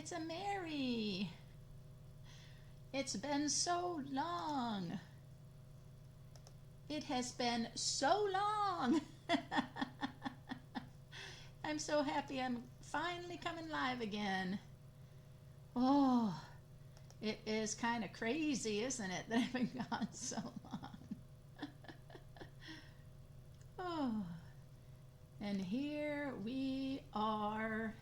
It's a Mary. It's been so long. It has been so long. I'm so happy I'm finally coming live again. Oh, it is kind of crazy, isn't it, that I've been gone so long. Oh, and here we are.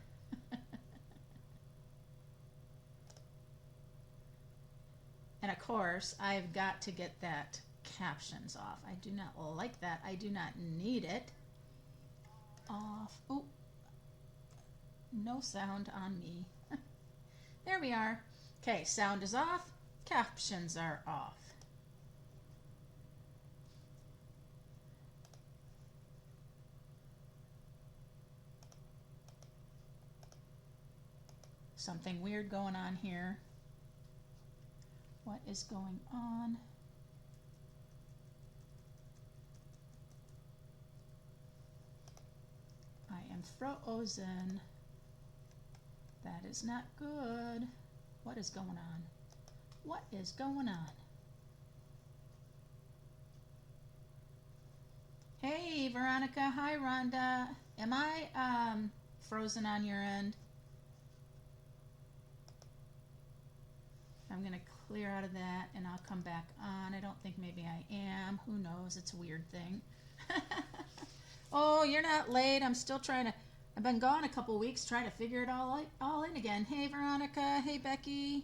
And of course, I've got to get that captions off. I do not like that. I do not need it. Off. Oh, no sound on me. There we are. Okay, sound is off. Captions are off. Something weird going on here. What is going on? I am frozen. That is not good. What is going on? What is going on? Hey, Veronica. Hi, Rhonda. Am I frozen on your end? I'm going to clear out of that and I'll come back on. I don't think maybe I am. Who knows? It's a weird thing. Oh, you're not late. I'm still trying to. I've been gone a couple weeks trying to figure it all in again. Hey, Veronica. Hey, Becky.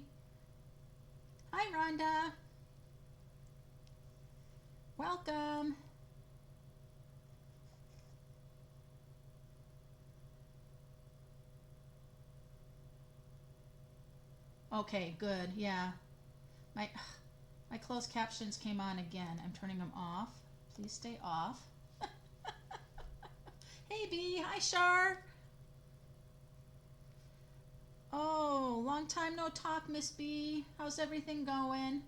Hi, Rhonda. Welcome. Okay, good. Yeah. My closed captions came on again. I'm turning them off. Please stay off. Hey, B. Hi, Shar. Oh, long time no talk, Miss B. How's everything going?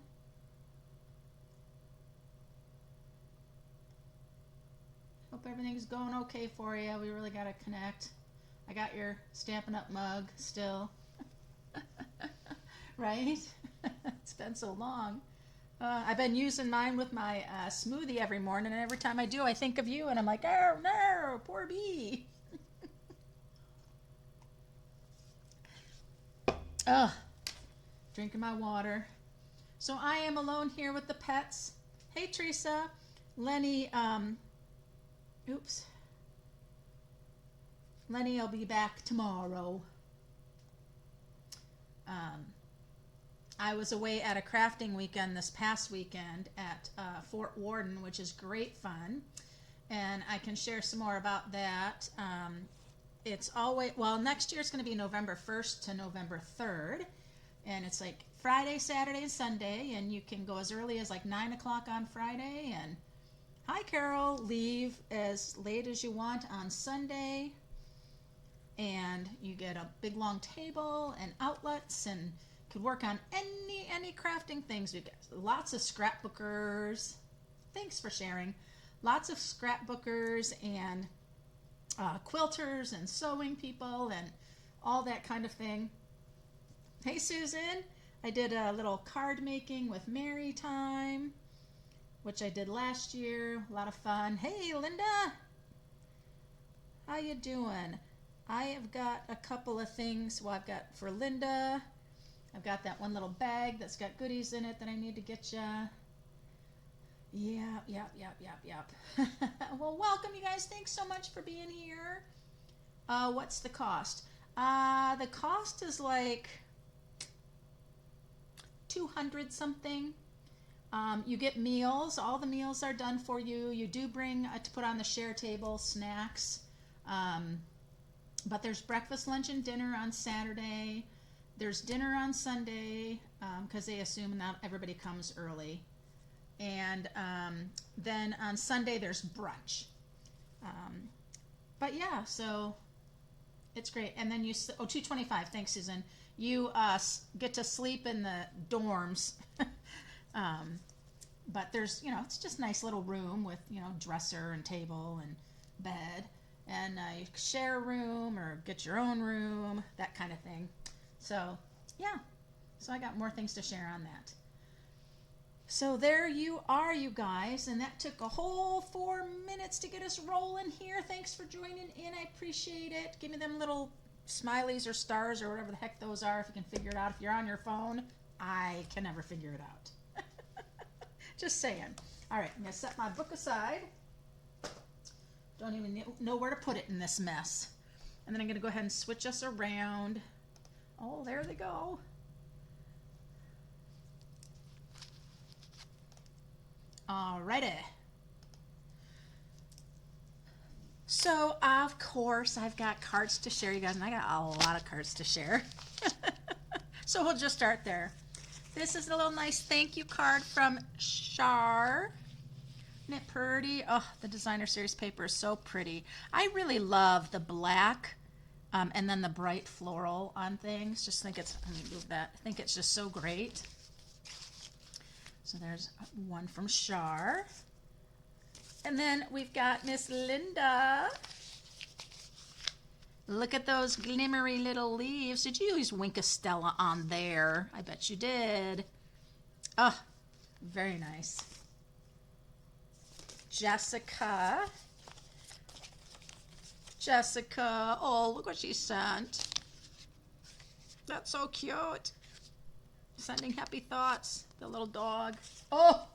Hope everything's going okay for you. We really got to connect. I got your Stampin' Up mug still. Right? It's been so long. I've been using mine with my smoothie every morning, and every time I do, I think of you, and I'm like, oh no, poor bee. Ugh, drinking my water. So I am alone here with the pets. Hey, Teresa. Lenny, oops. Lenny, I'll be back tomorrow. I was away at a crafting weekend this past weekend at Fort Worden, which is great fun, and I can share some more about that. It's always, well, next year it's going to be November 1st to November 3rd, and it's like Friday, Saturday, and Sunday, and you can go as early as like 9 o'clock on Friday, and hi, Carol, leave as late as you want on Sunday, and you get a big long table and outlets, and could work on any crafting things. We've got lots of scrapbookers. Thanks for sharing. Lots of scrapbookers and quilters and sewing people and all that kind of thing. Hey, Susan. I did a little card making with Mary time, which I did last year. A lot of fun. Hey, Linda. How you doing? I have got a couple of things. Well, I've got for Linda. I've got that one little bag that's got goodies in it that I need to get you. Yep. Well, welcome, you guys. Thanks so much for being here. What's the cost? The cost is like 200 something. You get meals. All the meals are done for you. You do bring to put on the share table snacks. But there's breakfast, lunch, and dinner on Saturday. There's dinner on Sunday because they assume not everybody comes early. And then on Sunday there's brunch. But yeah, so it's great. And then you, oh, $225. Thanks, Susan. You get to sleep in the dorms. But there's, it's just a nice little room with, dresser and table and bed. And you share a room or get your own room, that kind of thing. So, yeah. So I got more things to share on that. So there you are, you guys, and that took a whole 4 minutes to get us rolling here. Thanks for joining in. I appreciate it. Give me them little smileys or stars or whatever the heck those are if you can figure it out. If you're on your phone, I can never figure it out. Just saying. All right, I'm going to set my book aside. Don't even know where to put it in this mess. And then I'm going to go ahead and switch us around. Oh, there they go. Alrighty. So, of course, I've got cards to share, you guys, and I got a lot of cards to share. So we'll just start there. This is a little nice thank you card from Char. Isn't it pretty? Oh, the designer series paper is so pretty. I really love the black and then the bright floral on things. Just think it's, let me move that. I think it's just so great. So there's one from Char. And then we've got Miss Linda. Look at those glimmery little leaves. Did you use Winkastella on there? I bet you did. Oh, very nice. Jessica. Jessica. Oh, look what she sent. That's so cute. Sending happy thoughts. The little dog. Oh,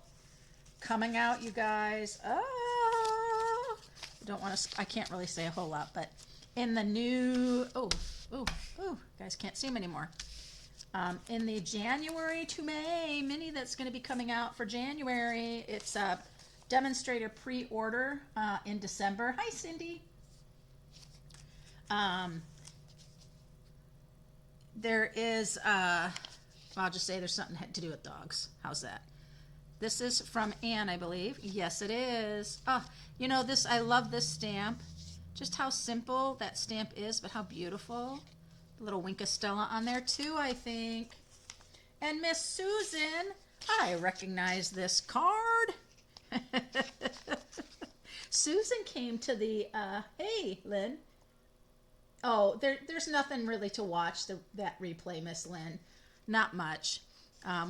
coming out, you guys. Oh, don't want to. I can't really say a whole lot, but in the new. Oh, guys can't see them anymore. In the January to May mini that's going to be coming out for January, it's a demonstrator pre-order in December. Hi, Cindy. There is. I'll just say there's something to do with dogs. How's that? This is from Anne, I believe. Yes, it is. Oh, you know this. I love this stamp. Just how simple that stamp is, but how beautiful. A little Winkastella on there too, I think. And Miss Susan, I recognize this card. Susan came to the. Hey, Lynn. Oh, there's nothing really to watch that replay, Miss Lynn. Not much.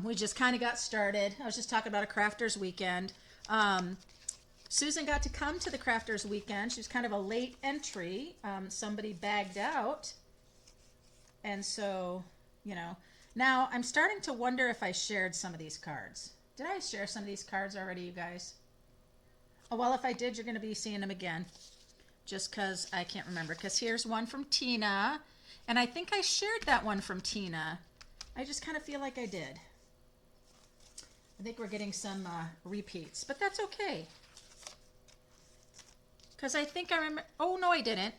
We just kind of got started. I was just talking about a crafters weekend. Susan got to come to the crafters weekend. She was kind of a late entry. Somebody bagged out. And so, you know, now I'm starting to wonder if I shared some of these cards. Did I share some of these cards already, you guys? Oh, well, if I did, you're going to be seeing them again. Just because I can't remember. Because here's one from Tina. And I think I shared that one from Tina. I just kind of feel like I did. I think we're getting some repeats, but that's okay. Because I think I remember. Oh, no, I didn't.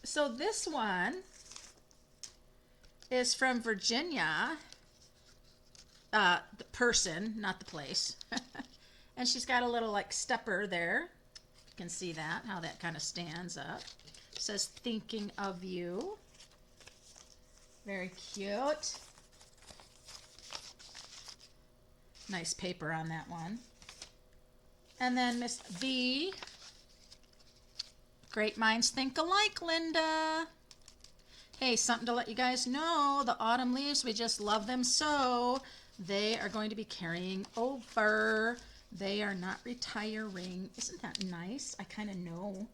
So this one is from Virginia. The person, not the place. And she's got a little like stepper there. You can see that, how that kind of stands up. It says, thinking of you. Very cute. Nice paper on that one. And then Miss V. Great minds think alike, Linda. Hey, something to let you guys know. The autumn leaves, we just love them so. They are going to be carrying over. They are not retiring. Isn't that nice? I kind of know.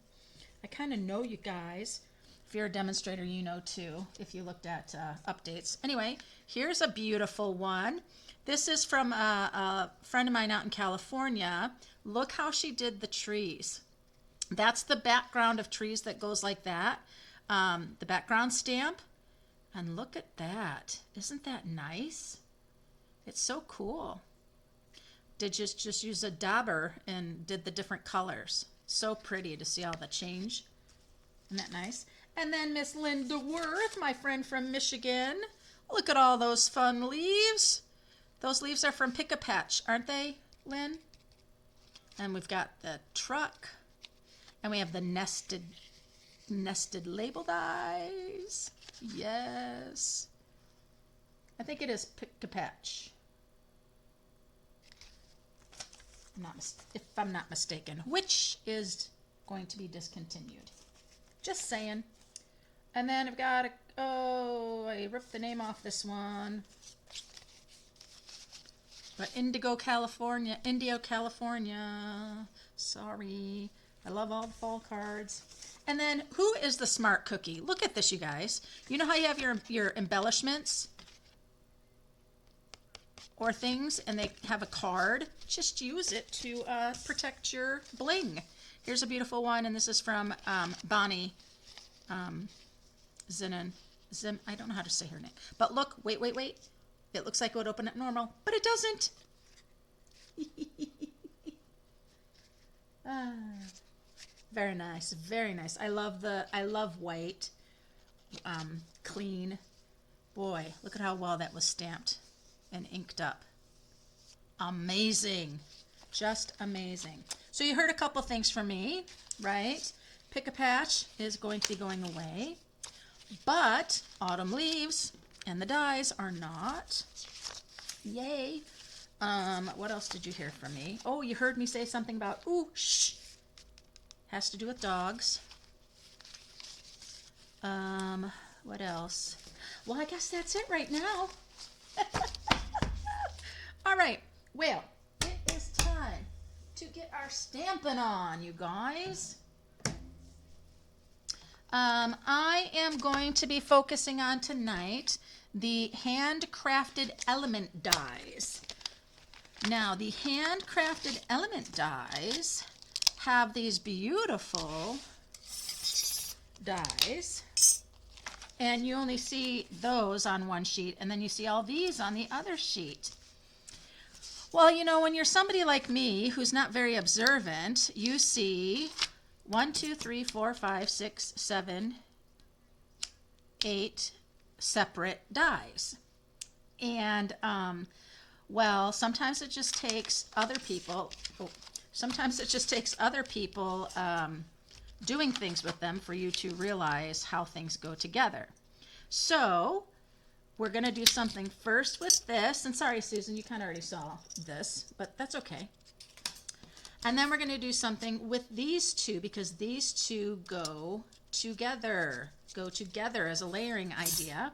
I kind of know, you guys. If you're a demonstrator, you know too, if you looked at updates. Anyway, here's a beautiful one. This is from a friend of mine out in California. Look how she did the trees. That's the background of trees that goes like that. The background stamp. And look at that. Isn't that nice? It's so cool. Did just use a dauber and did the different colors. So pretty to see all the change. Isn't that nice? And then Miss Linda Worth, my friend from Michigan. Look at all those fun leaves. Those leaves are from Pick-a-Patch, aren't they, Lynn? And we've got the truck. And we have the nested labeled eyes. Yes. I think it is Pick-a-Patch. If I'm not mistaken, which is going to be discontinued. Just saying. And then I've got Oh, I ripped the name off this one. But Indio, California. Sorry. I love all the fall cards. And then, who is the smart cookie? Look at this, you guys. You know how you have your embellishments or things, and they have a card? Just use it to protect your bling. Here's a beautiful one, and this is from Bonnie Zinn. I don't know how to say her name. But look, wait. It looks like it would open it normal, but it doesn't. Very nice, very nice. I love white, clean. Boy, look at how well that was stamped and inked up. Amazing, just amazing. So you heard a couple things from me, right? Pick-a-Patch is going to be going away, but Autumn Leaves and the dies are not. Yay. What else did you hear from me? Oh, you heard me say something about, ooh, shh. Has to do with dogs. What else? Well, I guess that's it right now. All right. Well, it is time to get our Stampin' on, you guys. I am going to be focusing on tonight the Handcrafted element dies. Now, the Handcrafted element dies have these beautiful dies, and you only see those on one sheet, and then you see all these on the other sheet. Well, you know, when you're somebody like me who's not very observant, you see 1, 2, 3, 4, 5, 6, 7, 8 separate dies. And, well, sometimes it just takes other people, doing things with them for you to realize how things go together. So we're going to do something first with this. And sorry, Susan, you kind of already saw this, but that's okay. And then we're going to do something with these two, because these two go together as a layering idea.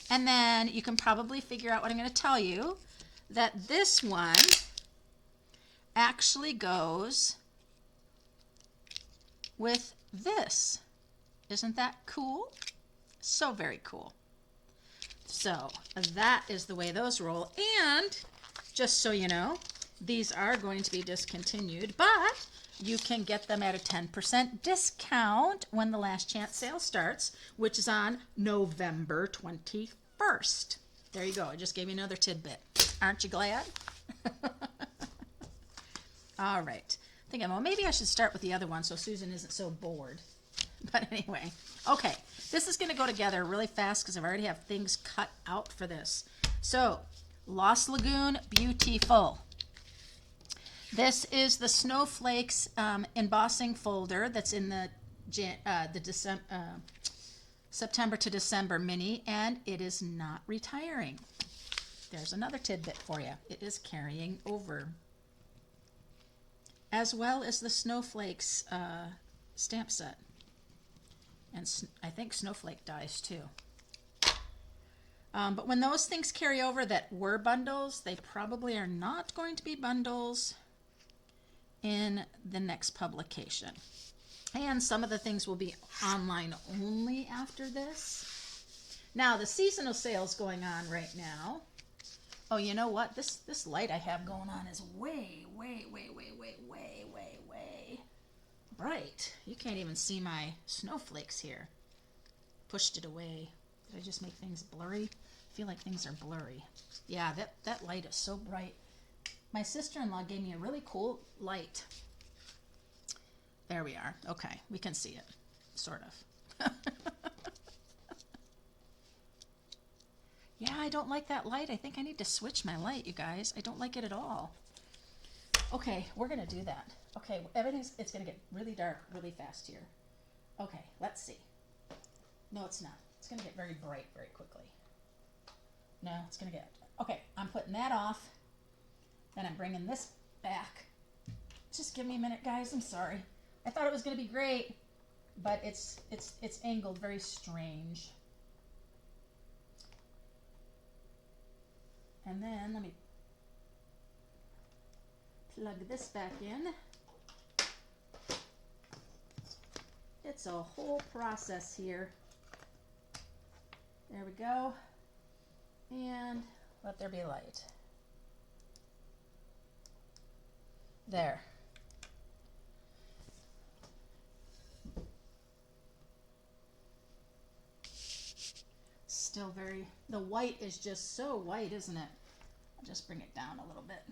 And then you can probably figure out what I'm going to tell you, that this one actually goes with this. Isn't that cool? So very cool. So that is the way those roll. And just so you know, these are going to be discontinued, but you can get them at a 10% discount when the last chance sale starts, which is on November 21st. There you go. I just gave you another tidbit. Aren't you glad? All right. Thinking, well, maybe I should start with the other one so Susan isn't so bored. But anyway, okay. This is going to go together really fast because I already have things cut out for this. So, Lost Lagoon Beautiful. This is the Snowflakes embossing folder that's in the September to December mini, and it is not retiring. There's another tidbit for you. It is carrying over. As well as the Snowflakes stamp set. And I think Snowflake dies too. But when those things carry over that were bundles, they probably are not going to be bundles in the next publication. And some of the things will be online only after this. Now, the seasonal sale's going on right now. Oh, you know what? This light I have going on is way bright. You can't even see my snowflakes here. Pushed it away. Did I just make things blurry? I feel like things are blurry. Yeah, that light is so bright. My sister-in-law gave me a really cool light. There we are. Okay, we can see it. Sort of. Yeah, I don't like that light. I think I need to switch my light, you guys. I don't like it at all. Okay, we're going to do that. Okay, it's going to get really dark really fast here. Okay, let's see. No, it's not. It's going to get very bright very quickly. No, it's going to get... Okay, I'm putting that off. Then I'm bringing this back. Just give me a minute, guys. I'm sorry. I thought it was going to be great, but it's angled very strange. And then let me plug this back in. It's a whole process here. There we go. And let there be light. There. Still very, the white is just so white, isn't it? I'll just bring it down a little bit.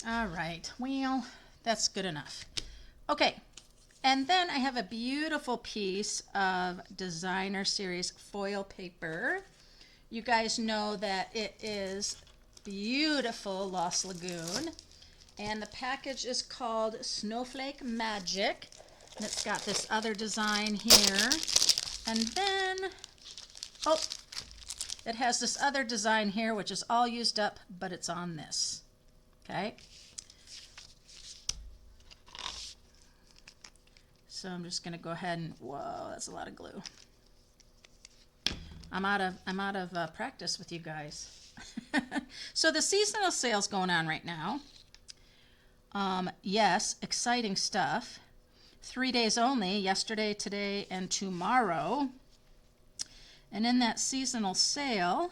All right, well, that's good enough. Okay, and then I have a beautiful piece of Designer Series foil paper. You guys know that it is beautiful Lost Lagoon, and the package is called Snowflake Magic, and it's got this other design here, and then, oh, it has this other design here, which is all used up, but it's on this, okay? So I'm just gonna go ahead and, whoa, that's a lot of glue. I'm out of practice with you guys. So the seasonal sale's going on right now. Yes, exciting stuff. 3 days only, yesterday, today, and tomorrow. And in that seasonal sale,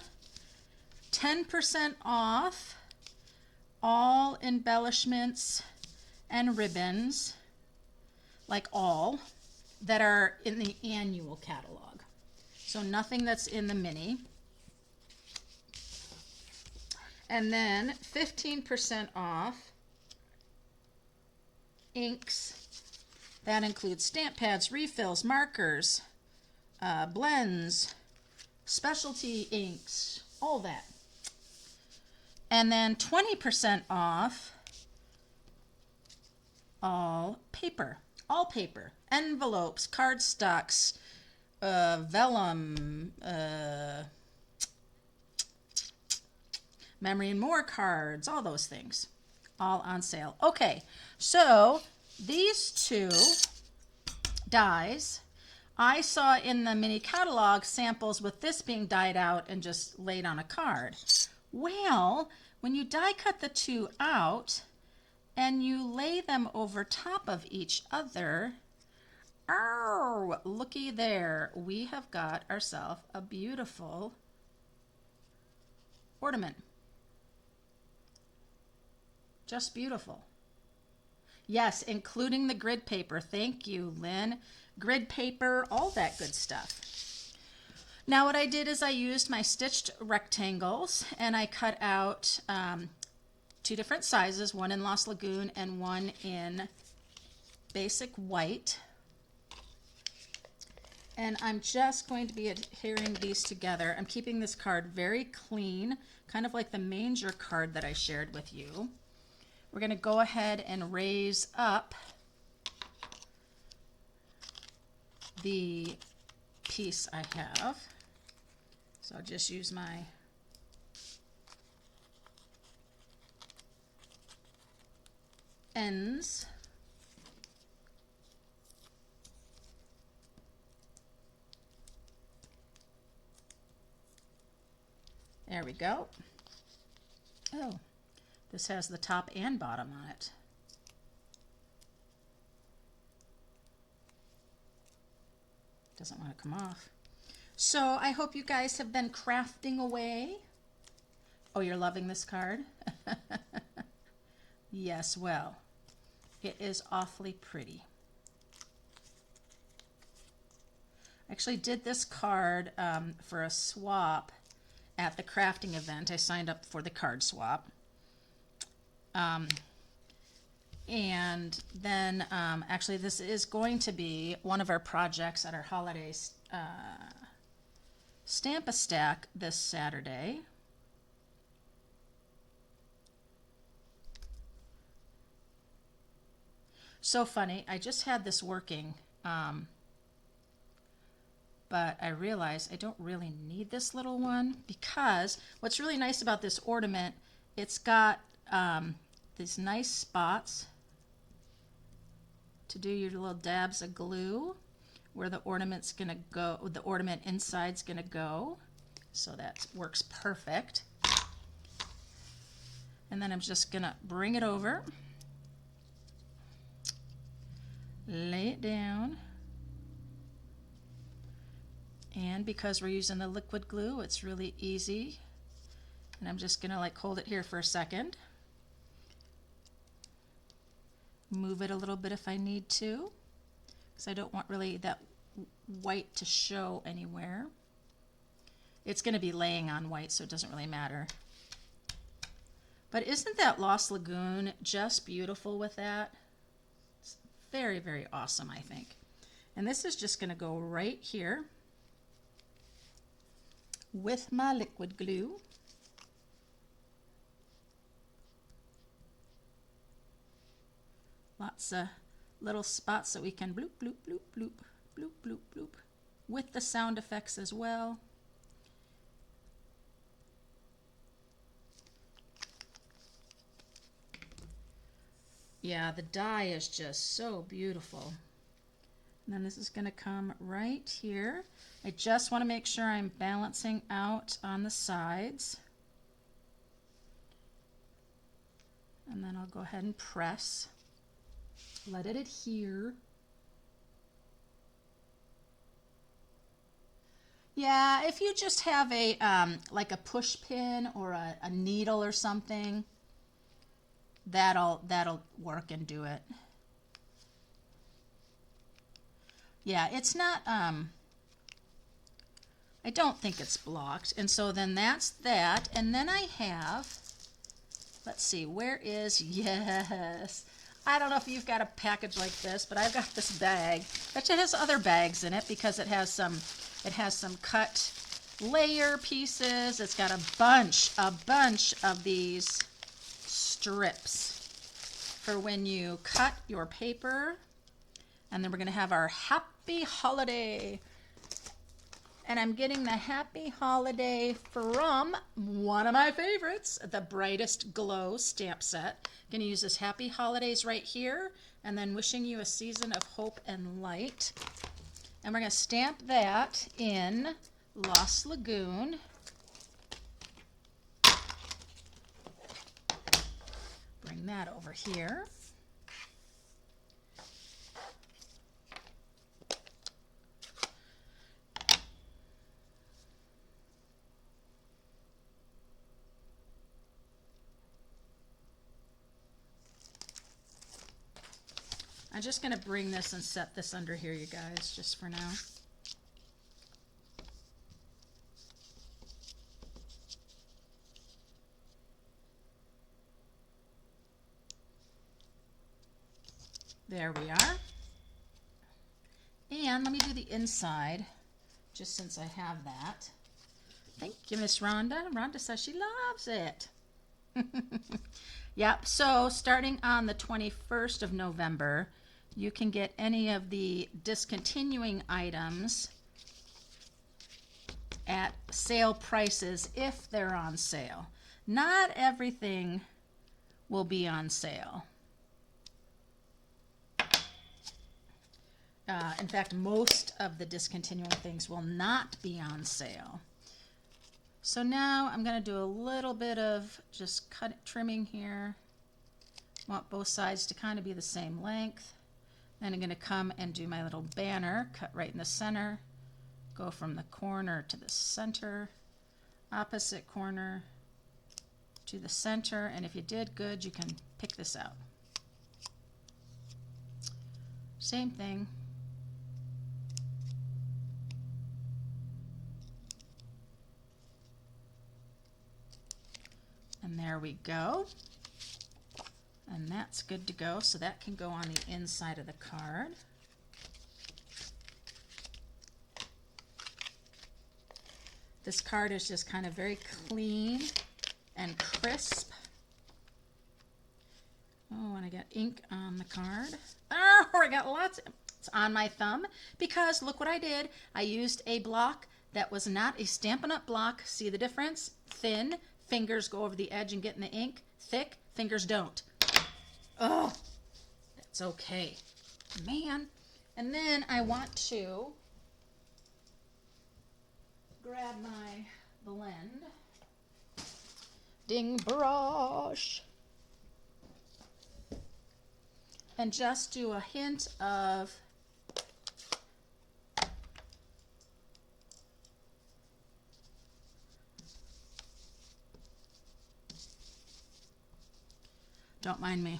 10% off all embellishments and ribbons, like all, that are in the annual catalog. So nothing that's in the mini. And then 15% off inks. That includes stamp pads, refills, markers, blends, specialty inks, all that. And then 20% off all paper. All paper, envelopes, cardstocks, vellum, memory and more cards, all those things, all on sale. Okay, so these two dies, I saw in the mini catalog samples with this being dyed out and just laid on a card. Well, when you die cut the two out, and you lay them over top of each other, oh, looky there, we have got ourselves a beautiful ornament. Just beautiful. Yes, including the grid paper. Thank you, Lynn. Grid paper, all that good stuff. Now what I did is I used my stitched rectangles and I cut out 2 different sizes, one in Lost Lagoon and one in basic white. And I'm just going to be adhering these together. I'm keeping this card very clean, kind of like the manger card that I shared with you. We're going to go ahead and raise up the piece I have. So I'll just use my ends. There we go. Oh, this has the top and bottom on it. Doesn't want to come off. So I hope you guys have been crafting away. Oh, you're loving this card? Yes, well, it is awfully pretty. I actually did this card for a swap at the crafting event. I signed up for the card swap. And then actually this is going to be one of our projects at our holiday Stamp-A-Stack this Saturday. So funny, I just had this working, but I realized I don't really need this little one, because what's really nice about this ornament, it's got these nice spots to do your little dabs of glue, where the ornament's gonna go, the ornament inside's gonna go. So that works perfect. And then I'm just gonna bring it over, lay it down, and because we're using the liquid glue, it's really easy. And I'm just gonna like hold it here for a second, move it a little bit if I need to, because I don't want really that white to show anywhere. It's going to be laying on white, so it doesn't really matter. But isn't that Lost Lagoon just beautiful with that? It's very, very awesome, I think. And this is just going to go right here with my liquid glue. Lots of little spots that we can bloop, bloop, bloop, bloop, bloop, bloop, bloop, with the sound effects as well. Yeah, the die is just so beautiful. And then this is going to come right here. I just want to make sure I'm balancing out on the sides. And then I'll go ahead and press. Let it adhere. Yeah, if you just have a like a push pin or a needle or something, that'll work and do it. Yeah, it's not, I don't think it's blocked. And so then that's that. And then I have, let's see, where is, yes. I don't know if you've got a package like this, but I've got this bag. But it has other bags in it because it has some cut layer pieces. It's got a bunch of these strips for when you cut your paper. And then we're going to have our Happy Holiday. And I'm getting the Happy Holiday from one of my favorites, the Brightest Glow stamp set. Going to use this Happy Holidays right here, and then wishing you a season of hope and light. And we're going to stamp that in Lost Lagoon. Bring that over here. I'm just going to bring this and set this under here, you guys, just for now. There we are. And let me do the inside, just since I have that. Thank you, Miss Rhonda. Rhonda says she loves it. Yep, so starting on the 21st of November, you can get any of the discontinuing items at sale prices if they're on sale. Not everything will be on sale. In fact, most of the discontinuing things will not be on sale. So now I'm going to do a little bit of just trimming here. Want both sides to kind of be the same length. Then I'm going to come and do my little banner, cut right in the center, go from the corner to the center, opposite corner to the center, and if you did good, you can pick this out. Same thing. And there we go. And that's good to go, so that can go on the inside of the card. This card is just kind of very clean and crisp. Oh, and I got ink on the card. Oh, I got lots. It's on my thumb because look what I did. I used a block that was not a Stampin' Up! Block. See the difference? Thin, fingers go over the edge and get in the ink. Thick, fingers don't. Oh, that's okay. Man, And then I want to grab my blend. Ding brush. And just do a hint of don't mind me.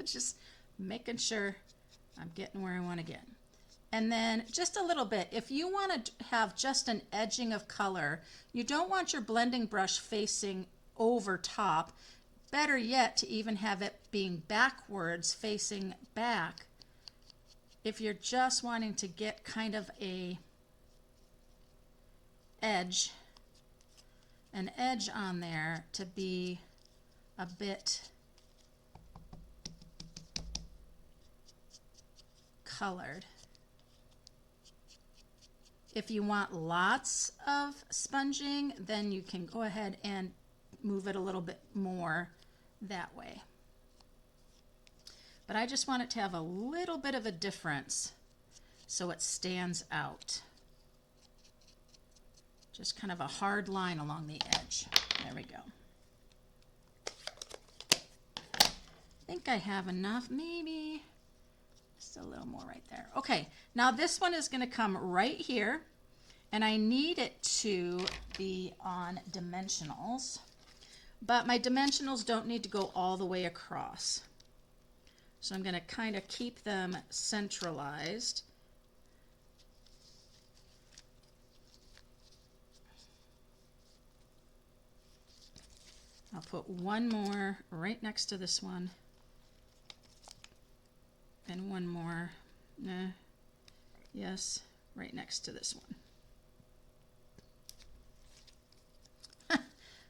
Just making sure I'm getting where I want to get. And then just a little bit. If you want to have just an edging of color, you don't want your blending brush facing over top. Better yet, to even have it being backwards, facing back. If you're just wanting to get kind of an edge on there to be a bit colored. If you want lots of sponging, then you can go ahead and move it a little bit more that way. But I just want it to have a little bit of a difference so it stands out. Just kind of a hard line along the edge. There we go. I think I have enough, maybe just a little more right there. Okay, now this one is going to come right here, and I need it to be on dimensionals, but my dimensionals don't need to go all the way across. So I'm going to kind of keep them centralized. I'll put one more right next to this one. And one more, yes, right next to this one.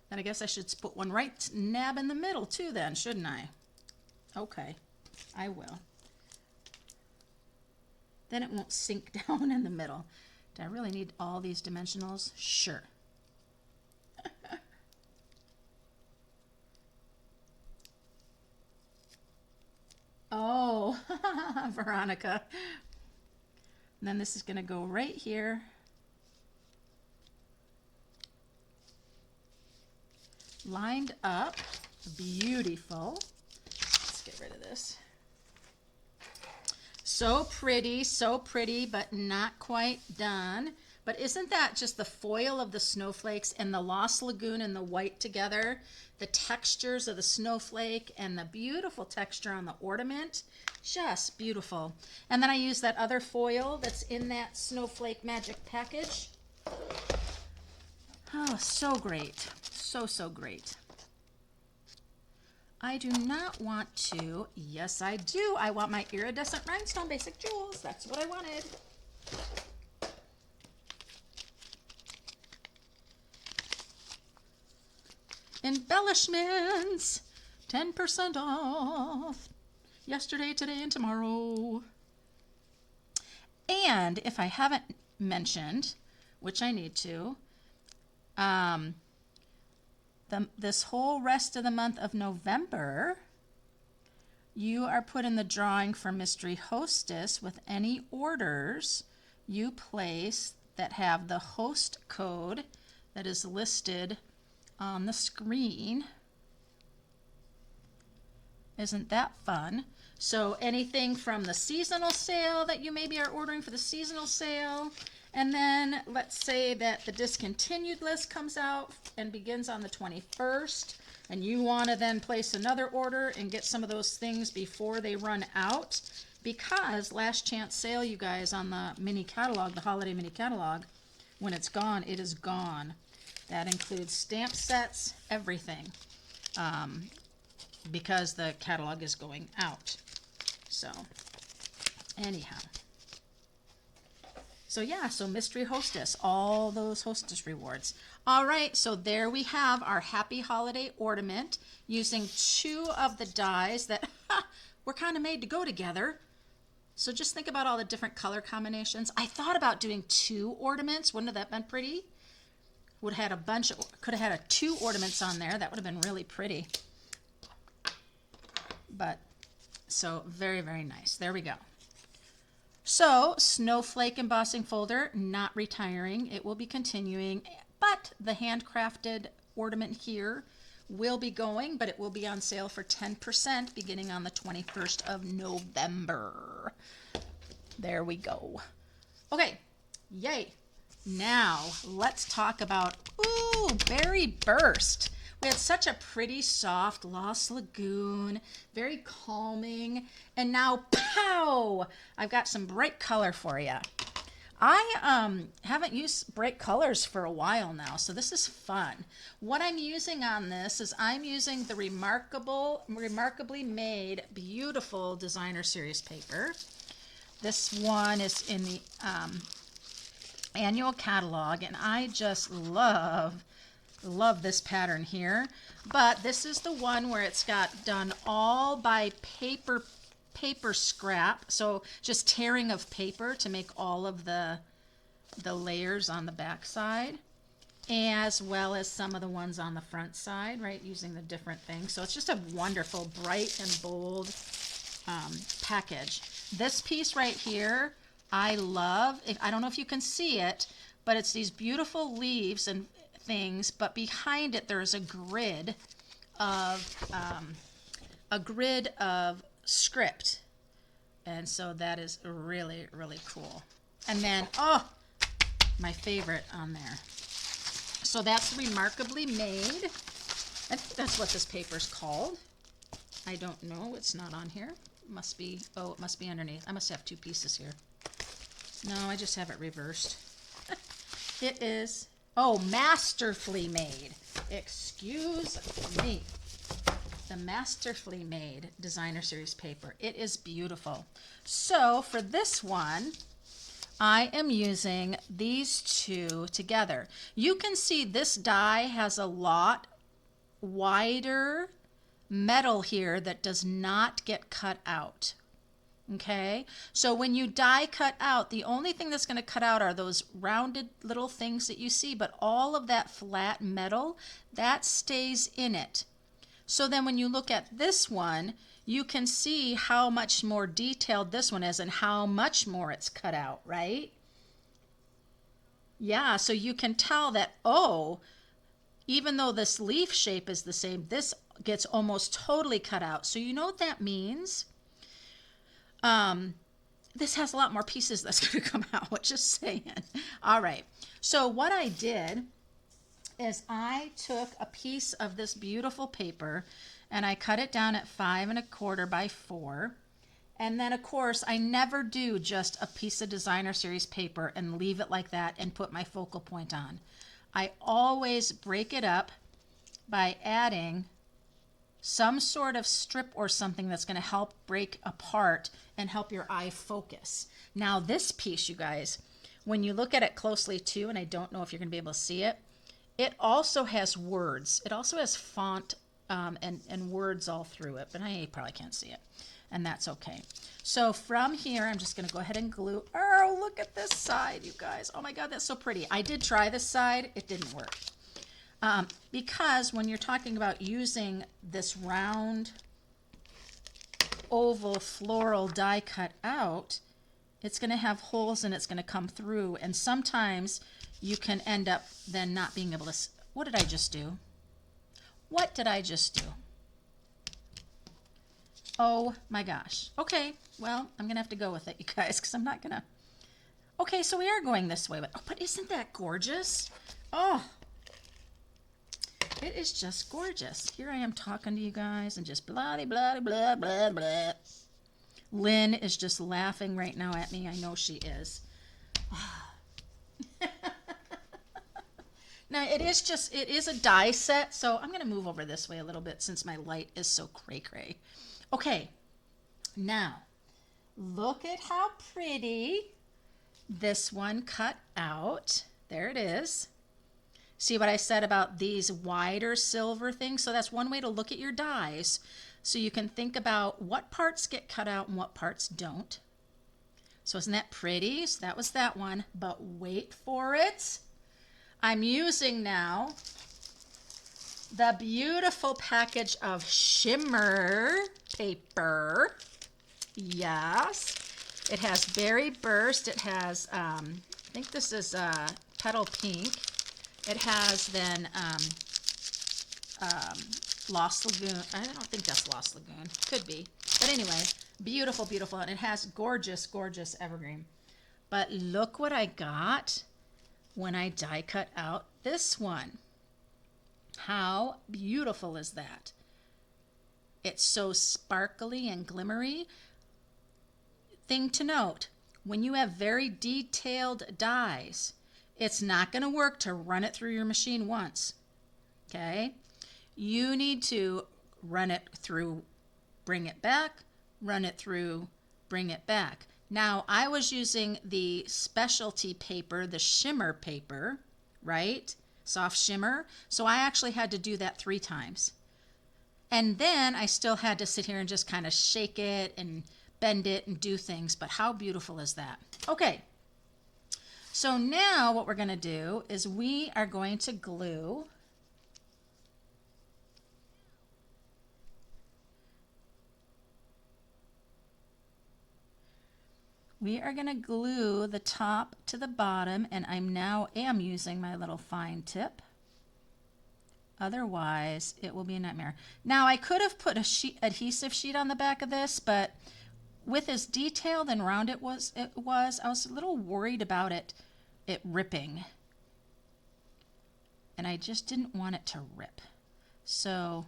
Then I guess I should put one right nab in the middle too then, shouldn't I? Okay, I will. Then it won't sink down in the middle. Do I really need all these dimensionals? Sure. Oh, Veronica. And then this is going to go right here. Lined up. Beautiful. Let's get rid of this. So pretty, but not quite done. But isn't that just the foil of the snowflakes and the Lost Lagoon and the white together? The textures of the snowflake and the beautiful texture on the ornament. Just beautiful. And then I use that other foil that's in that snowflake magic package. Oh, so great. So great. I do not want to, yes I do, I want my iridescent rhinestone basic jewels. That's what I wanted. Embellishments, 10% off. Yesterday, today, and tomorrow. And if I haven't mentioned, which I need to, this whole rest of the month of November, you are put in the drawing for Mystery Hostess with any orders you place that have the host code that is listed on the screen. Isn't that fun? So anything from the seasonal sale that you maybe are ordering for the seasonal sale, and then let's say that the discontinued list comes out and begins on the 21st, and you want to then place another order and get some of those things before they run out, because last chance sale, you guys, on the mini catalog, the holiday mini catalog, when it's gone, it is gone. That includes stamp sets, everything, because the catalog is going out. So anyhow, so yeah, so Mystery Hostess, all those hostess rewards. All right, so there we have our Happy Holiday ornament using 2 of the dies that were kind of made to go together. So just think about all the different color combinations. I thought about doing 2 ornaments. Wouldn't have that been pretty? Would have had a bunch of, could have had 2 ornaments on there. That would have been really pretty. But so very, very nice. There we go. So, snowflake embossing folder, not retiring. It will be continuing, but the handcrafted ornament here will be going, but it will be on sale for 10% beginning on the 21st of November. There we go. Okay, yay. Now, let's talk about, ooh, Berry Burst. We had such a pretty, soft Lost Lagoon, very calming, and now, pow! I've got some bright color for you. I haven't used bright colors for a while now, so this is fun. What I'm using on this is I'm using the Remarkably Made Beautiful Designer Series paper. This one is in the annual catalog, and I just love this pattern here. But this is the one where it's got done all by paper scrap, so just tearing of paper to make all of the layers on the back side, as well as some of the ones on the front side, right, using the different things. So it's just a wonderful, bright and bold package. This piece right here, I love. I don't know if you can see it, but it's these beautiful leaves and things, but behind it there's a grid of script, and so that is really, really cool. And then, oh, my favorite on there. So that's Remarkably Made. I think that's what this paper's called. I don't know. It's not on here. It must be. Oh, it must be underneath. I must have two pieces here. No, I just have it reversed. It is. Oh, Masterfully Made. Excuse me. The Masterfully Made Designer Series paper. It is beautiful. So for this one, I am using these two together. You can see this die has a lot wider metal here that does not get cut out. Okay, so when you die cut out, the only thing that's going to cut out are those rounded little things that you see, but all of that flat metal, that stays in it. So then when you look at this one, you can see how much more detailed this one is and how much more it's cut out, right? Yeah, so you can tell that, oh, even though this leaf shape is the same, this gets almost totally cut out. So you know what that means? This has a lot more pieces that's going to come out, just saying. All right, so what I did is I took a piece of this beautiful paper and I cut it down at 5 1/4 by 4. And then, of course, I never do just a piece of Designer Series paper and leave it like that and put my focal point on. I always break it up by adding some sort of strip or something that's going to help break apart and help your eye focus. Now, this piece, you guys, when you look at it closely too, and I don't know if you're going to be able to see it, it also has words. It also has font and words all through it, but I probably can't see it, and that's okay. So from here, I'm just going to go ahead and glue. Oh, look at this side, you guys. Oh my God, that's so pretty. I did try this side. It didn't work. Because when you're talking about using this round oval floral die cut out, it's going to have holes and it's going to come through, and sometimes you can end up then not being able to. What did I just do? What did I just do? Oh my gosh. Okay, well, I'm going to have to go with it, you guys, because I'm not going to. Okay, so we are going this way, but isn't that gorgeous? Oh, it is just gorgeous. Here I am talking to you guys and just blah, blah, blah, blah, blah. Lynn is just laughing right now at me. I know she is. Now, it is a die set, so I'm going to move over this way a little bit since my light is so cray-cray. Okay, now, look at how pretty this one cut out. There it is. See what I said about these wider silver things? So that's one way to look at your dies. So you can think about what parts get cut out and what parts don't. So isn't that pretty? So that was that one. But wait for it. I'm using now the beautiful package of shimmer paper. Yes. It has Berry Burst. It has, I think this is Petal Pink. It has then Lost Lagoon. I don't think that's Lost Lagoon. Could be. But anyway, beautiful, beautiful. And it has gorgeous, gorgeous evergreen. But look what I got when I die cut out this one. How beautiful is that? It's so sparkly and glimmery. Thing to note, when you have very detailed dies, it's not going to work to run it through your machine once. Okay? You need to run it through, bring it back, run it through, bring it back. Now, I was using the specialty paper, the shimmer paper, right? Soft shimmer. So I actually had to do that 3 times. And then I still had to sit here and just kind of shake it and bend it and do things. But how beautiful is that? Okay. So now what we're going to do is we are going to glue the top to the bottom, and I now am using my little fine tip. Otherwise, it will be a nightmare. Now, I could have put a adhesive sheet on the back of this, but with as detailed and round it was, I was a little worried about it ripping. And I just didn't want it to rip. So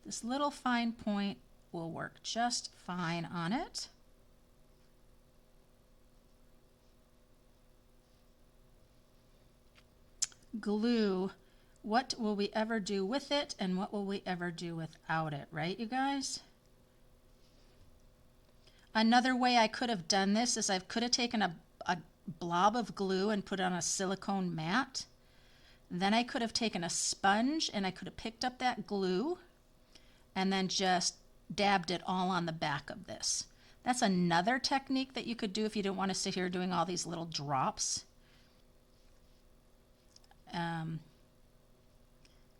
this little fine point will work just fine on it. Glue, what will we ever do with it and what will we ever do without it, right, you guys? Another way I could have done this is I could have taken a blob of glue and put it on a silicone mat. Then I could have taken a sponge and I could have picked up that glue and then just dabbed it all on the back of this. That's another technique that you could do if you didn't want to sit here doing all these little drops.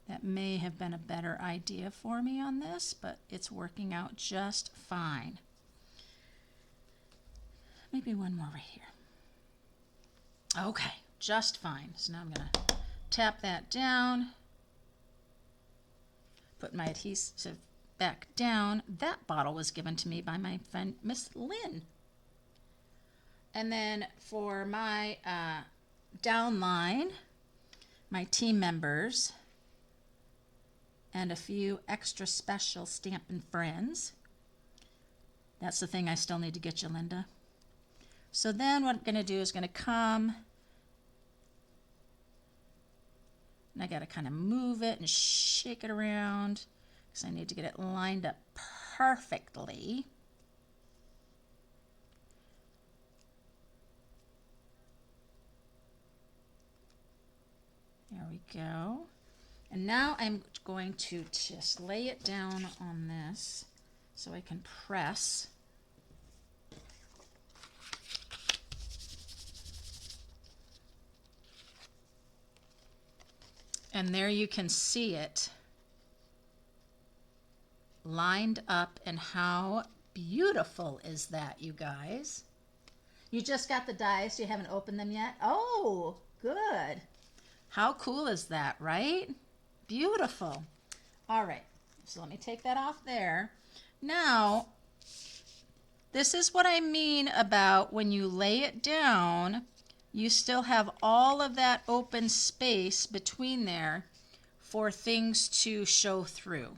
That may have been a better idea for me on this, but it's working out just fine. Maybe one more right here. Okay, just fine. So now I'm going to tap that down, put my adhesive back down. That bottle was given to me by my friend Miss Lynn. And then for my downline, my team members, and a few extra special Stampin' friends. That's the thing I still need to get you, Linda. So then what I'm going to do is going to come, and I got to kind of move it and shake it around because I need to get it lined up perfectly. There we go. And now I'm going to just lay it down on this so I can press. And there you can see it lined up, and how beautiful is that, you guys? You just got the dies, you haven't opened them yet? Oh, good. How cool is that, right? Beautiful. All right, so let me take that off there. Now, this is what I mean about when you lay it down, you still have all of that open space between there for things to show through.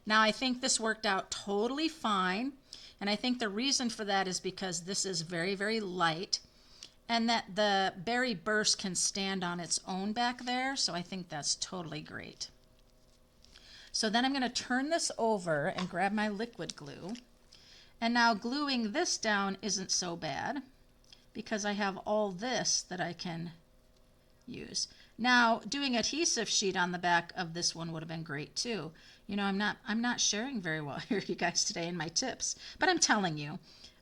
Now, I think this worked out totally fine, and I think the reason for that is because this is very, very light, and that the Berry Burst can stand on its own back there, so I think that's totally great. So then I'm going to turn this over and grab my liquid glue. And now gluing this down isn't so bad because I have all this that I can use. Now, doing adhesive sheet on the back of this one would have been great too. You know, I'm not sharing very well here, you guys, today in my tips, but I'm telling you,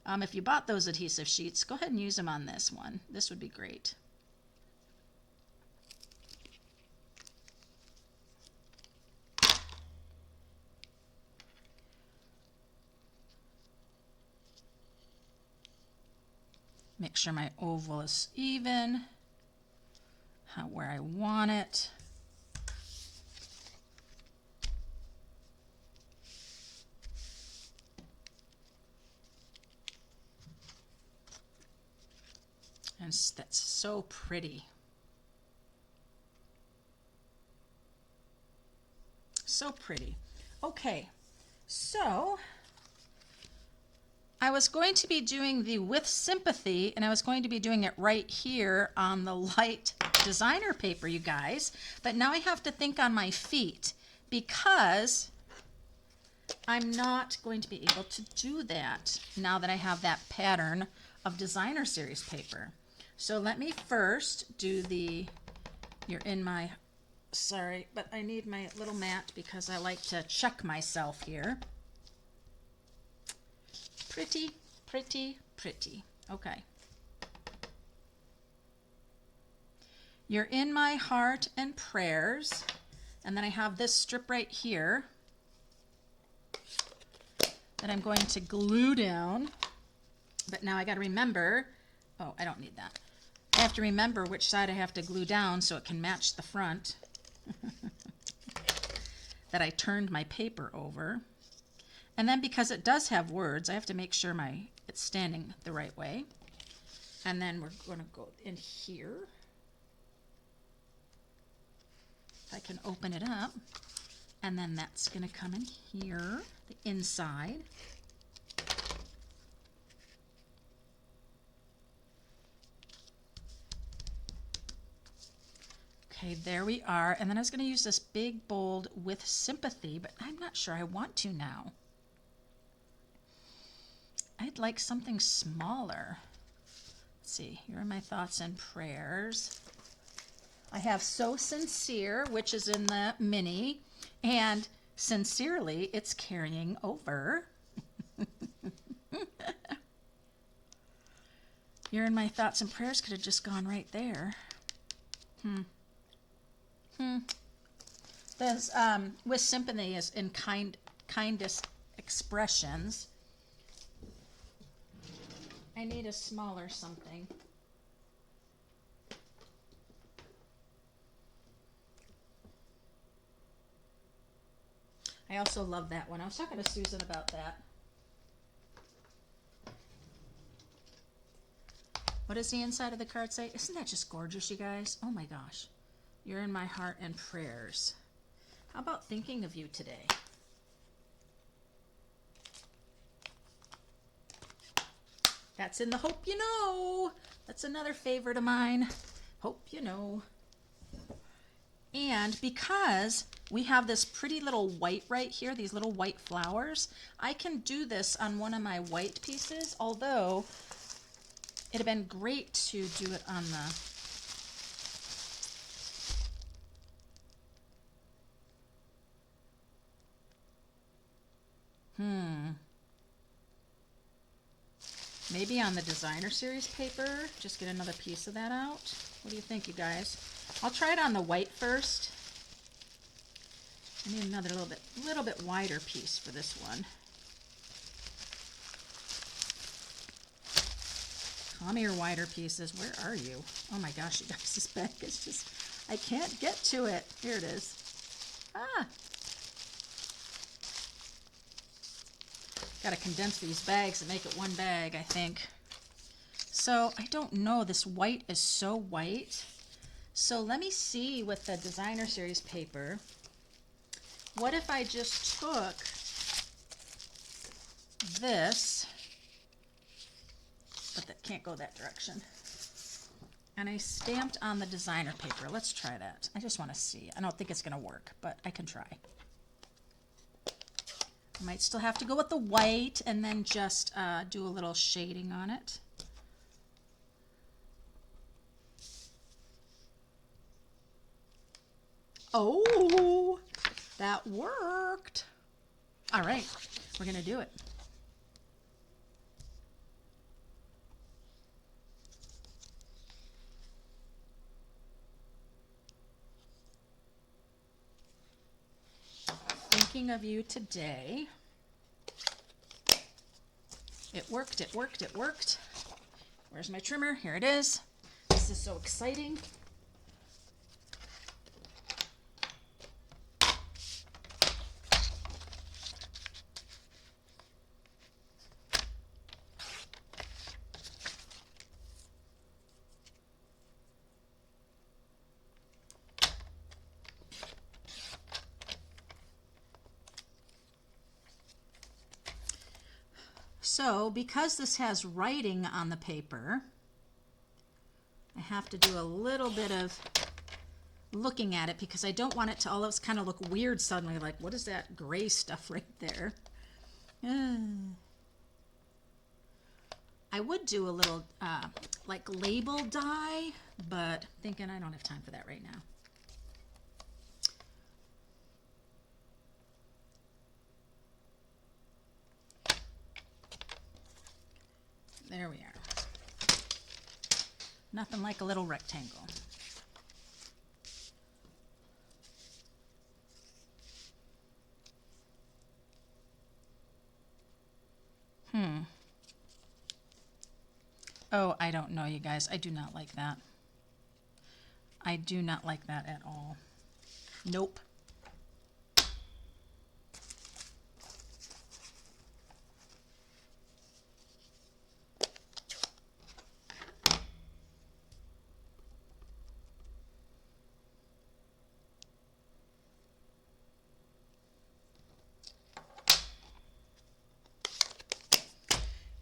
if you bought those adhesive sheets, go ahead and use them on this one. This would be great. Make sure my oval is even, where I want it. And that's so pretty. So pretty. Okay, so I was going to be doing the With Sympathy, and I was going to be doing it right here on the light designer paper, you guys. But now I have to think on my feet because I'm not going to be able to do that now that I have that pattern of designer series paper. So let me first do the, you're in my, sorry, but I need my little mat because I like to check myself here. Pretty, pretty, pretty. Okay. You're in my heart and prayers. And then I have this strip right here that I'm going to glue down. But now I got to remember, oh, I don't need that. I have to remember which side I have to glue down so it can match the front that I turned my paper over. And then because it does have words, I have to make sure it's standing the right way. And then we're going to go in here. If I can open it up. And then that's going to come in here, the inside. Okay, there we are. And then I was going to use this big, bold With Sympathy, but I'm not sure I want to now. I'd like something smaller. Let's see, here are my thoughts and prayers. I have So Sincere, which is in the mini, and sincerely, it's carrying over. You're in my thoughts and prayers could have just gone right there. There's, With Sympathy is in kindest expressions. I need a smaller something. I also love that one. I was talking to Susan about that. What does the inside of the card say? Isn't that just gorgeous, you guys? Oh my gosh. You're in my heart and prayers. How about thinking of you today? That's in the Hope You Know. That's another favorite of mine. Hope You Know. And because we have this pretty little white right here, these little white flowers, I can do this on one of my white pieces, although it'd have been great to do it on the maybe on the designer series paper, just get another piece of that out. What do you think, you guys? I'll try it on the white first. I need another little bit wider piece for this one. Call me your wider pieces. Where are you? Oh my gosh, you guys, this bag is just, I can't get to it. Here it is. Ah! Got to condense these bags and make it one bag, I think. So I don't know. This white is so white. So let me see with the designer series paper. What if I just took this, but that can't go that direction, and I stamped on the designer paper. Let's try that. I just want to see. I don't think it's going to work, but I can try. I might still have to go with the white and then just do a little shading on it. Oh, that worked. All right, we're going to do it. Thinking of you today. It worked, it worked, it worked. Where's my trimmer? Here it is. This is so exciting. So because this has writing on the paper, I have to do a little bit of looking at it because I don't want it to all of kind of look weird suddenly, like what is that gray stuff right there? I would do a little like label die, but I'm thinking I don't have time for that right now. There we are. Nothing like a little rectangle. Oh, I don't know, you guys. I do not like that. I do not like that at all. Nope.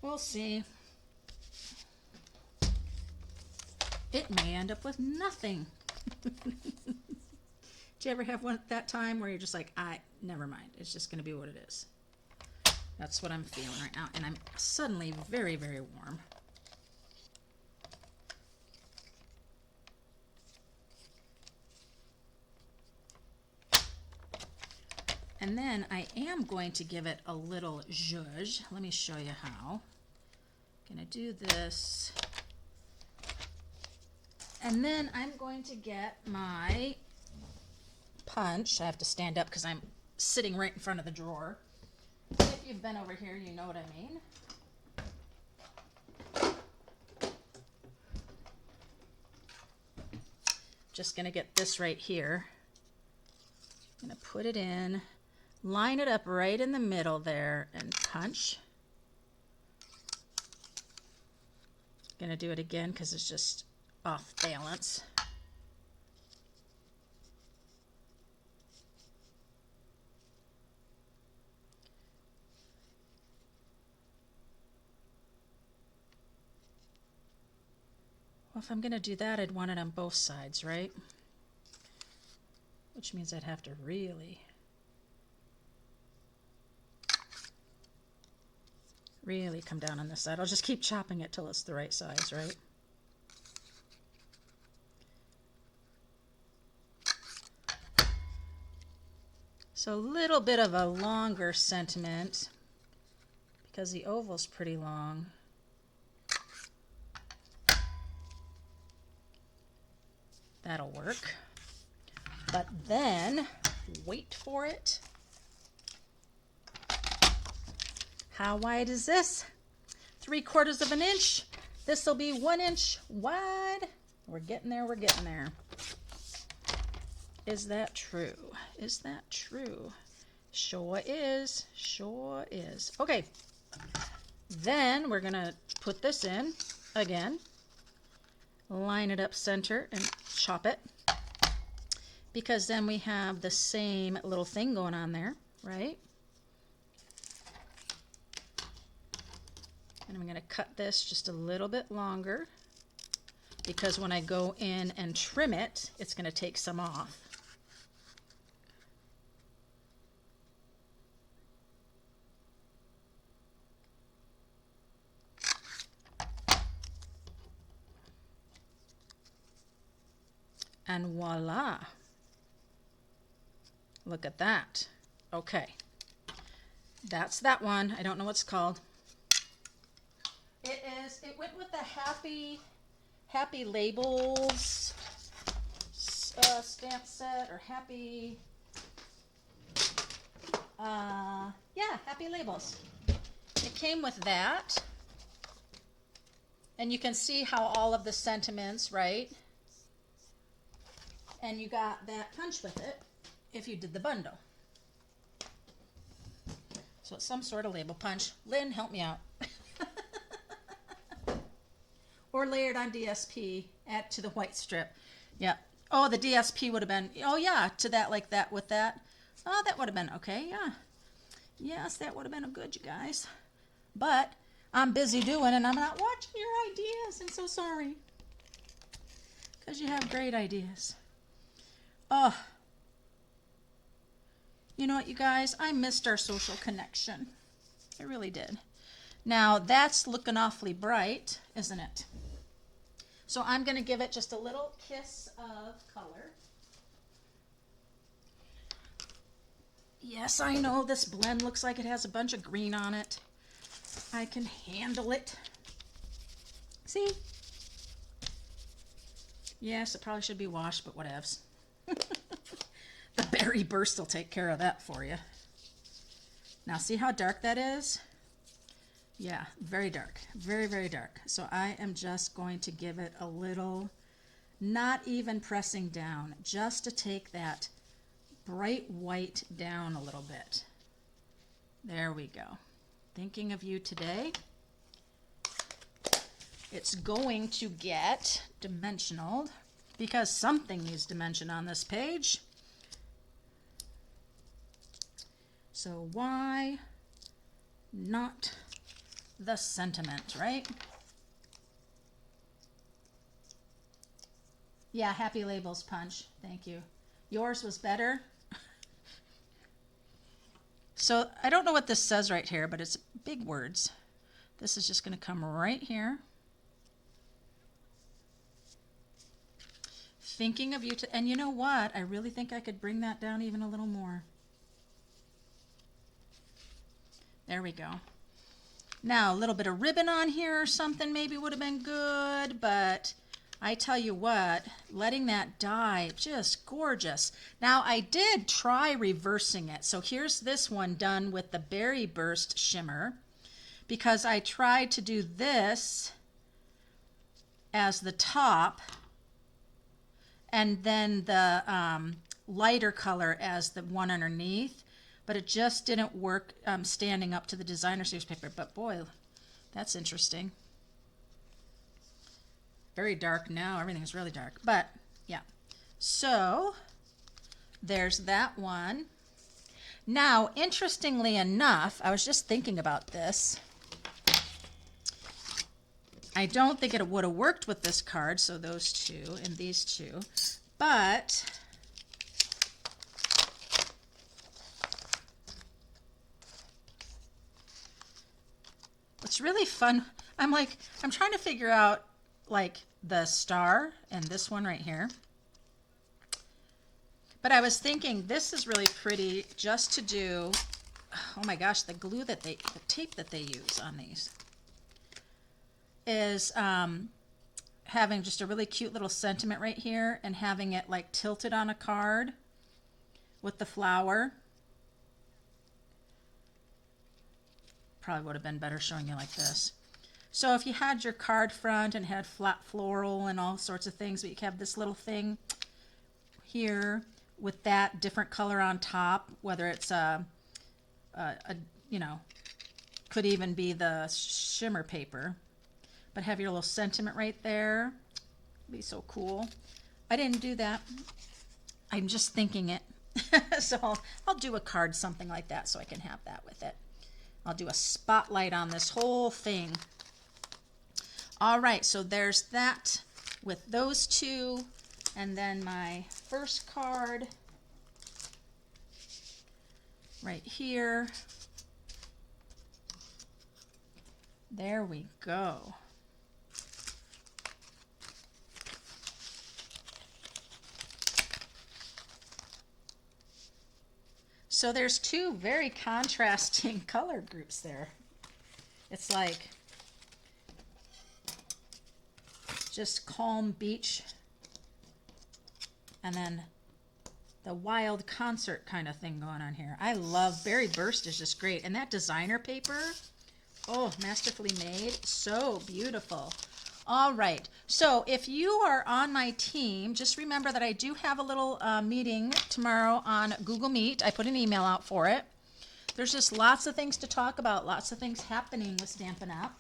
We'll see. It may end up with nothing. Did you ever have one at that time where you're just like, never mind. It's just going to be what it is. That's what I'm feeling right now. And I'm suddenly very, very warm. And then I am going to give it a little zhuzh. Let me show you how. I'm going to do this. And then I'm going to get my punch. I have to stand up because I'm sitting right in front of the drawer. If you've been over here, you know what I mean. Just going to get this right here. I'm going to put it in, line it up right in the middle there, and punch. Going to do it again because it's just off balance. Well, if I'm going to do that, I'd want it on both sides, right? Which means I'd have to really come down on this side. I'll just keep chopping it till it's the right size, right? So a little bit of a longer sentiment because the oval's pretty long. That'll work. But then, wait for it. How wide is this? 3/4 of an inch. This will be 1 inch wide. We're getting there, we're getting there. Is that true? Is that true? Sure is, sure is. Okay, then we're gonna put this in again. Line it up center and chop it. Because then we have the same little thing going on there, right? And I'm going to cut this just a little bit longer because when I go in and trim it, it's going to take some off. And voila. Look at that. Okay. That's that one. I don't know what it's called. It went with the Happy Labels stamp set, or Happy, yeah, Happy Labels. It came with that. And you can see how all of the sentiments, right? And you got that punch with it if you did the bundle. So it's some sort of label punch. Lynn, help me out. Or layered on DSP, add to the white strip. Yeah. Oh, the DSP would have been, oh yeah, to that like that with that. Oh, that would have been okay, yeah. Yes, that would have been good, you guys. But I'm busy doing and I'm not watching your ideas. I'm so sorry. Because you have great ideas. Oh. You know what, you guys? I missed our social connection. I really did. Now, that's looking awfully bright, isn't it? So I'm going to give it just a little kiss of color. Yes, I know this blend looks like it has a bunch of green on it. I can handle it. See? Yes, it probably should be washed, but whatevs. The berry burst will take care of that for you. Now see how dark that is? Yeah, very dark. Very, very dark. So I am just going to give it a little, not even pressing down, just to take that bright white down a little bit. There we go. Thinking of you today. It's going to get dimensional because something needs dimension on this page. So why not the sentiment, right? Yeah, happy labels punch. Thank you. Yours was better. So I don't know what this says right here, but it's big words. This is just going to come right here. Thinking of you, and you know what? I really think I could bring that down even a little more. There we go. Now, a little bit of ribbon on here or something maybe would have been good, but I tell you what, letting that dye, just gorgeous. Now, I did try reversing it. So here's this one done with the Berry Burst shimmer, because I tried to do this as the top and then the lighter color as the one underneath. But it just didn't work standing up to the designer series paper. But boy, that's interesting. Very dark now. Everything's really dark. But yeah. So there's that one. Now, interestingly enough, I was just thinking about this. I don't think it would have worked with this card, so those two and these two. But it's really fun. I'm trying to figure out like the star and this one right here. But I was thinking this is really pretty just to do, oh my gosh, the tape that they use on these is having just a really cute little sentiment right here and having it like tilted on a card with the flower. Probably would have been better showing you like this. So if you had your card front and had flat floral and all sorts of things, but you have this little thing here with that different color on top, whether it's you know, could even be the shimmer paper, but have your little sentiment right there. It'd be so cool. I didn't do that. I'm just thinking it. So I'll do a card, something like that, so I can have that with it. I'll do a spotlight on this whole thing. All right, so there's that with those two. And then my first card right here. There we go. So there's two very contrasting color groups there. It's like just calm beach and then the wild concert kind of thing going on here. I love Berry Burst is just great. And that designer paper, oh, masterfully made, so beautiful. All right. So if you are on my team, just remember that I do have a little meeting tomorrow on Google Meet. I put an email out for it. There's just lots of things to talk about, lots of things happening with Stampin' Up.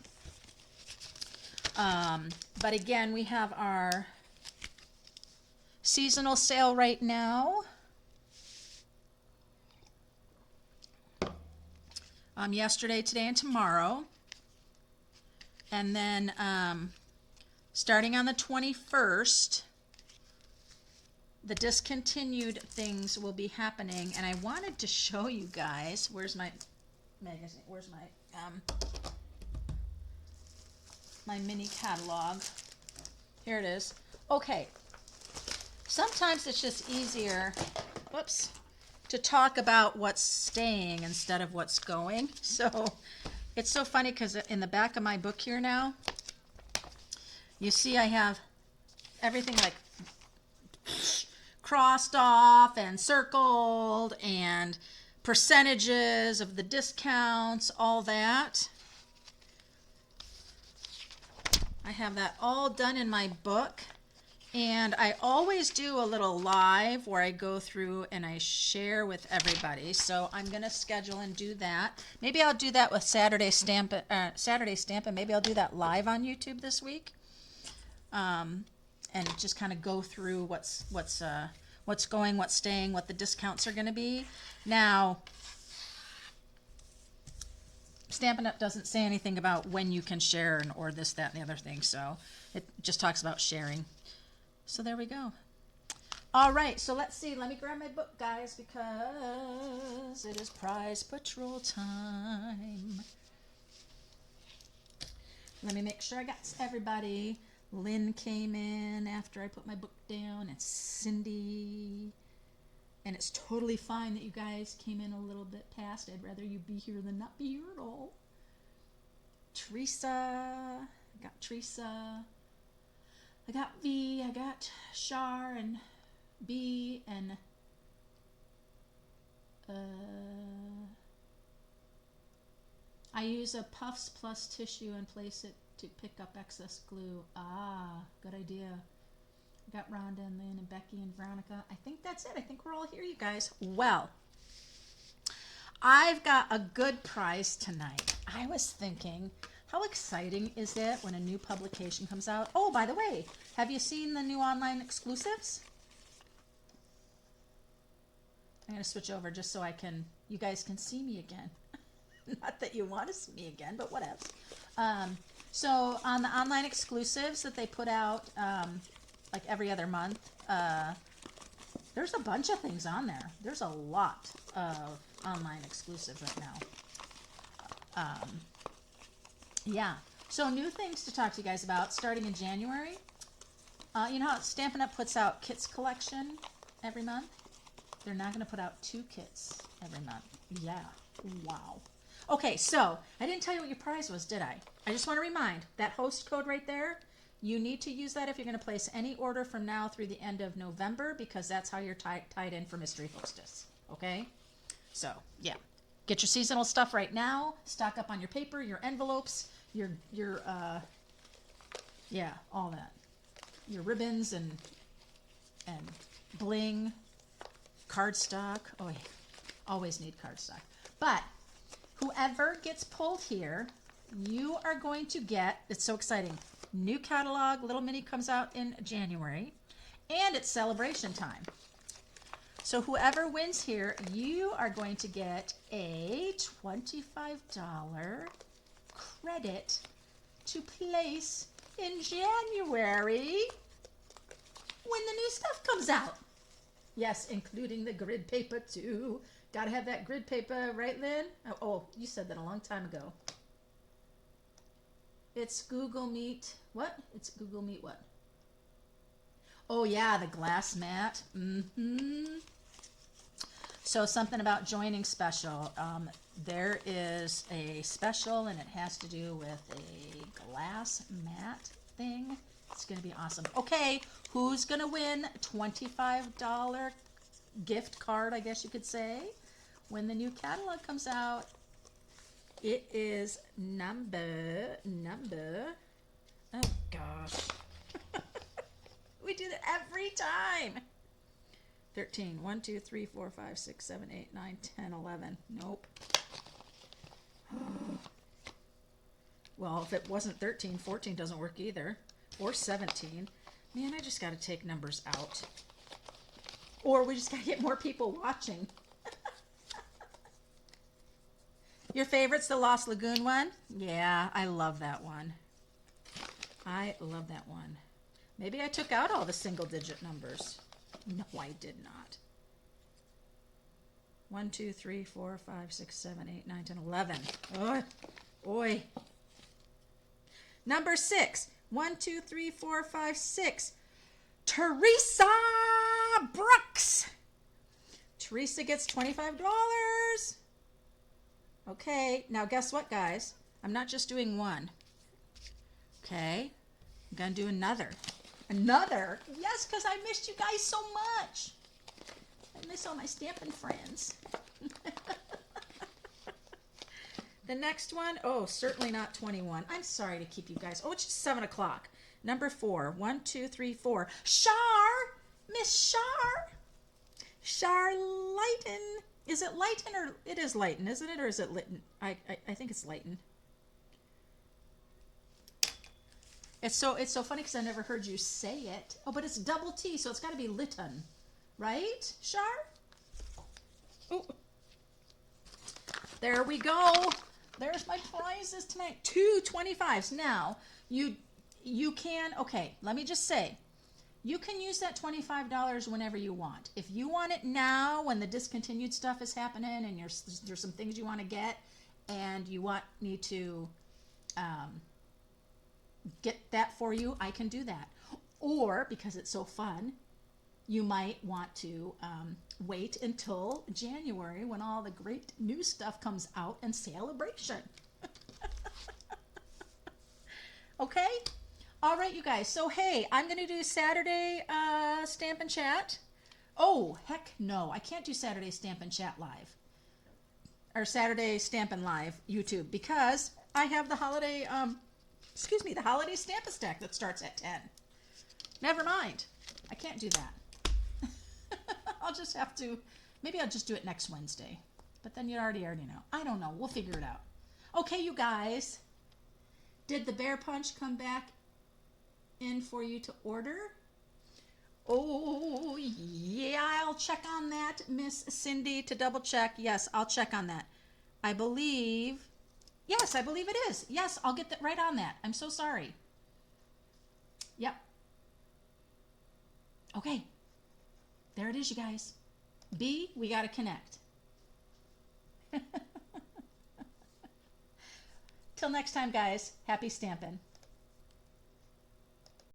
But again, we have our seasonal sale right now. Yesterday, today, and tomorrow. And then starting on the 21st, the discontinued things will be happening. And I wanted to show you guys, where's my magazine, where's my my mini catalog. Here it is. Okay, sometimes it's just easier, whoops, to talk about what's staying instead of what's going. So it's so funny because in the back of my book here now, you see I have everything like crossed off and circled and percentages of the discounts, all that. I have that all done in my book. And I always do a little live where I go through and I share with everybody. So I'm going to schedule and do that. Maybe I'll do that with Saturday Stampin'. Maybe I'll do that live on YouTube this week. And just kind of go through what's going, what's staying, what the discounts are going to be. Now, Stampin' Up! Doesn't say anything about when you can share or this, that, and the other thing. So it just talks about sharing. So there we go. All right, so let's see. Let me grab my book, guys, because it is prize patrol time. Let me make sure I got everybody. Lynn came in after I put my book down. It's Cindy. And it's totally fine that you guys came in a little bit past. I'd rather you be here than not be here at all. Teresa. I got Teresa. I got V, I got Shar and B and I use a Puffs Plus tissue and place it to pick up excess glue. Ah, good idea. I got Rhonda and Lynn and Becky and Veronica. I think that's it. I think we're all here, you guys. Well, I've got a good prize tonight. I was thinking, how exciting is it when a new publication comes out? Oh, by the way, have you seen the new online exclusives? I'm going to switch over just so you guys can see me again. Not that you want to see me again, but what else? So on the online exclusives that they put out like every other month, there's a bunch of things on there. There's a lot of online exclusives right now. Yeah, so new things to talk to you guys about starting in January. You know how Stampin' Up! Puts out kits collection every month? They're not going to put out 2 kits every month. Yeah, wow. Okay, so I didn't tell you what your prize was, did I? I just want to remind, that host code right there, you need to use that if you're going to place any order from now through the end of November, because that's how you're tied in for Mystery Hostess, okay? So, yeah. Get your seasonal stuff right now. Stock up on your paper, your envelopes, your yeah, all that. Your ribbons and bling, cardstock. Oh, yeah. Always need cardstock. But whoever gets pulled here, you are going to get, it's so exciting, new catalog, Little Mini comes out in January, and it's celebration time. So whoever wins here, you are going to get a $25 credit to place in January when the new stuff comes out. Yes, including the grid paper too. Gotta have that grid paper, right, Lynn? Oh, you said that a long time ago. It's Google Meet. What? It's Google Meet what? Oh, yeah, the glass mat. So something about joining special. There is a special, and it has to do with a glass mat thing. It's going to be awesome. Okay, who's going to win $25 gift card, I guess you could say, when the new catalog comes out? It is number Oh, gosh. We do that every time. 13. 1, 2, 3, 4, 5, 6, 7, 8, 9, 10, 11. Nope. Well, if it wasn't 13, 14 doesn't work either. Or 17. Man, I just got to take numbers out. Or we just got to get more people watching. Your favorite's the Lost Lagoon one? Yeah, I love that one. I love that one. Maybe I took out all the single digit numbers. No, I did not. 1, 2, 3, 4, 5, 6, 7, 8, 9, 10, 11. Oi. Oi. Number 6. 1, 2, 3, 4, 5, 6. Teresa Brooks. Teresa gets $25. Okay, now guess what, guys? I'm not just doing one. Okay, I'm gonna do another. Another? Yes, because I missed you guys so much. I miss all my Stampin' friends. The next one, oh, certainly not 21. I'm sorry to keep you guys. Oh, it's just 7 o'clock. Number 4. 1, 2, 3, 4. Shar! Miss Shar! Shar Lighten. Is it Lighten or it is Lighten, isn't it? Or is it Litten? I think it's Lighten. It's so funny because I never heard you say it. Oh, but it's double T, so it's got to be Lytton, right, Shar? Oh, there we go. There's my prizes tonight. 2 25s. Now you can. Okay, let me just say, you can use that $25 whenever you want. If you want it now, when the discontinued stuff is happening, and there's some things you want to get, and you want me to get that for you, I can do that. Or, because it's so fun, you might want to wait until January when all the great new stuff comes out and celebration. Okay? All right, you guys. So, hey, I'm going to do Saturday Stampin' Chat. Oh, heck no. I can't do Saturday Stampin' Chat live. Or Saturday Stampin' Live YouTube, because I have the holiday... the holiday Stampin' Stack that starts at 10. Never mind. I can't do that. I'll just have to, maybe I'll just do it next Wednesday. But then you already know. I don't know. We'll figure it out. Okay, you guys. Did the Bear Punch come back in for you to order? Oh, yeah, I'll check on that, Miss Cindy, to double check. Yes, I'll check on that. I believe... Yes, I believe it is. Yes, I'll get that right on that. I'm so sorry. Yep. Okay. There it is, you guys. B, we got to connect. Till next time, guys. Happy Stampin'.